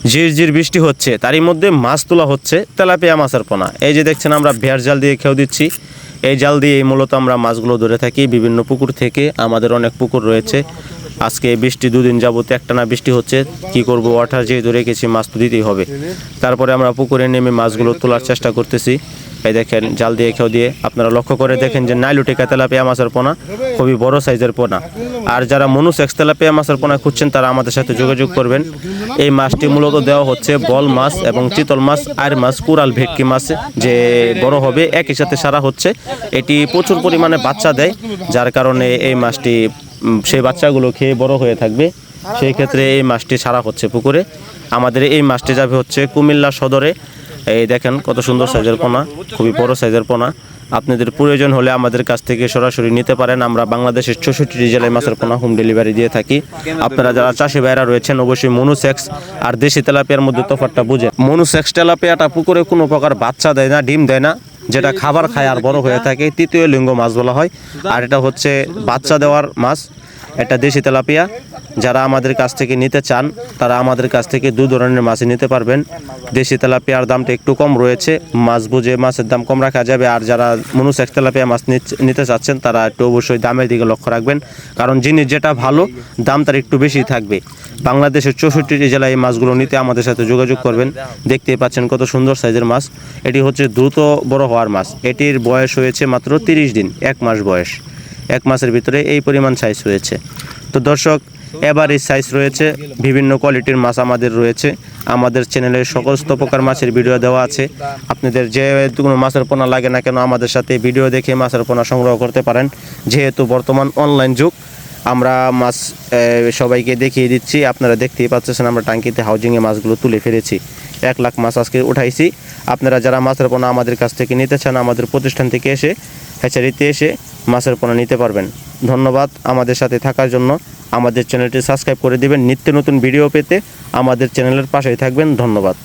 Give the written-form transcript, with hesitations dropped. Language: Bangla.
ঝিরঝির বৃষ্টি হচ্ছে, তারই মধ্যে মাছ তোলা হচ্ছে তেলাপিয়া মাছের পোনা। এই যে দেখছেন আমরা ভেয়ার জাল দিয়ে খেয়েও দিচ্ছি। এই জাল দিয়ে মূলত আমরা মাছগুলো ধরে থাকি বিভিন্ন পুকুর থেকে। আমাদের অনেক পুকুর রয়েছে। আজকে বৃষ্টি দুদিন যাবত একটানা বৃষ্টি হচ্ছে, কি করব, ওয়াটার যেহেতু রেখেছি মাছ তো দিতেই হবে। তারপরে আমরা পুকুরে নেমে মাছগুলো তোলার চেষ্টা করতেছি। এই দেখেন জাল দিয়ে খেয়েও দিয়ে আপনারা লক্ষ্য করে দেখেন যে নাইলুটিকা তেলাপিয়া মাছের পোনা, খুবই বড় সাইজের পোনা। আর যারা মনুসেক্স তেলাপিয়া মাছের পোনা খুঁজছেন তারা আমাদের সাথে যোগাযোগ করবেন। এই মাছটি মূলত দেওয়া হচ্ছে বল মাছ এবং চিতল মাছ, আর মাছ, কুরাল, ভেটকি মাছ যে বড় হবে একই সাথে সারা হচ্ছে। এটি প্রচুর পরিমাণে বাচ্চা দেয়, যার কারণে এই মাছটি সেই বাচ্চাগুলো খেয়ে বড় হয়ে থাকবে। সেই ক্ষেত্রে এই মাছটি ছাড়া হচ্ছে পুকুরে। আমাদের এই মাছটি যাবে হচ্ছে কুমিল্লা সদরে। এই দেখেন কত সুন্দর সাইজের পোনা, খুবই বড় সাইজের পোনা। আপনাদের প্রয়োজন হলে আমাদের কাছ থেকে সরাসরি নিতে পারেন। আমরা বাংলাদেশের 64টি জেলায় মাছের পোনা হোম ডেলিভারি দিয়ে থাকি। আপনারা যারা চাষি ভাইরা রয়েছেন অবশ্যই মনুসেক্স আর দেশি তেলাপিয়ার মধ্যে তফাৎটা বুঝেন। মনুসেক্স তেলাপিয়াটা পুকুরে কোনো প্রকার বাচ্চা দেয় না, ডিম দেয় না, যেটা খাবার খায় আর বড় হয়ে থাকে, তৃতীয় লিঙ্গ মাছ বলা হয়। আর এটা হচ্ছে বাচ্চা দেওয়ার মাছ, এটা দেশি তেলাপিয়া। যারা আমাদের কাছ থেকে নিতে চান তারা আমাদের কাছ থেকে দু ধরনের মাছই নিতে পারবেন। দেশি তেলাপিয়ার দামটা একটু কম রয়েছে, মাছ বুঝে মাছের দাম কম রাখা যাবে। আর যারা মনুসেক্স তেলাপিয়া মাছ নিতে চাচ্ছেন তারা একটু অবশ্যই দামের দিকে লক্ষ্য রাখবেন, কারণ জিনিস যেটা ভালো দাম তার একটু বেশি থাকবে। বাংলাদেশের 64টি জেলায় এই মাছগুলো নিতে আমাদের সাথে যোগাযোগ করবেন। দেখতেই পাচ্ছেন কত সুন্দর সাইজের মাছ। এটি হচ্ছে দ্রুত বড় হওয়ার মাছ। এটির বয়স হয়েছে মাত্র 30 দিন, 1 মাস বয়স। 1 মাসের ভিতরে এই পরিমাণ সাইজ হয়েছে। তো দর্শক, এভারেজ সাইজ রয়েছে, বিভিন্ন কোয়ালিটির মাছ আমাদের রয়েছে। আমাদের চ্যানেলে সমস্ত প্রকার মাছের ভিডিও দেওয়া আছে। আপনাদের যে কোনো মাছের পোনা লাগে না কেন আমাদের সাথে ভিডিও দেখে মাছের পোনা সংগ্রহ করতে পারেন। যেহেতু বর্তমান অনলাইন যুগ, আমরা মাছ সবাইকে দেখিয়ে দিচ্ছি। আপনারা দেখতেই পাচ্ছেন আমরা টাঙ্কিতে হাউজিংয়ে মাছগুলো তুলে ফেলেছি। 1 লাখ মাছ আজকে উঠাইছি। আপনারা যারা মাছের পোনা আমাদের কাছ থেকে নিতে চান আমাদের প্রতিষ্ঠান থেকে এসে, হ্যাচারিতে এসে মাছের পোনা নিতে পারবেন। ধন্যবাদ আমাদের সাথে থাকার জন্য। আমাদের চ্যানেলটি সাবস্ক্রাইব করে দিবেন। নিত্য নতুন ভিডিও পেতে আমাদের চ্যানেলের পাশেই থাকবেন। ধন্যবাদ।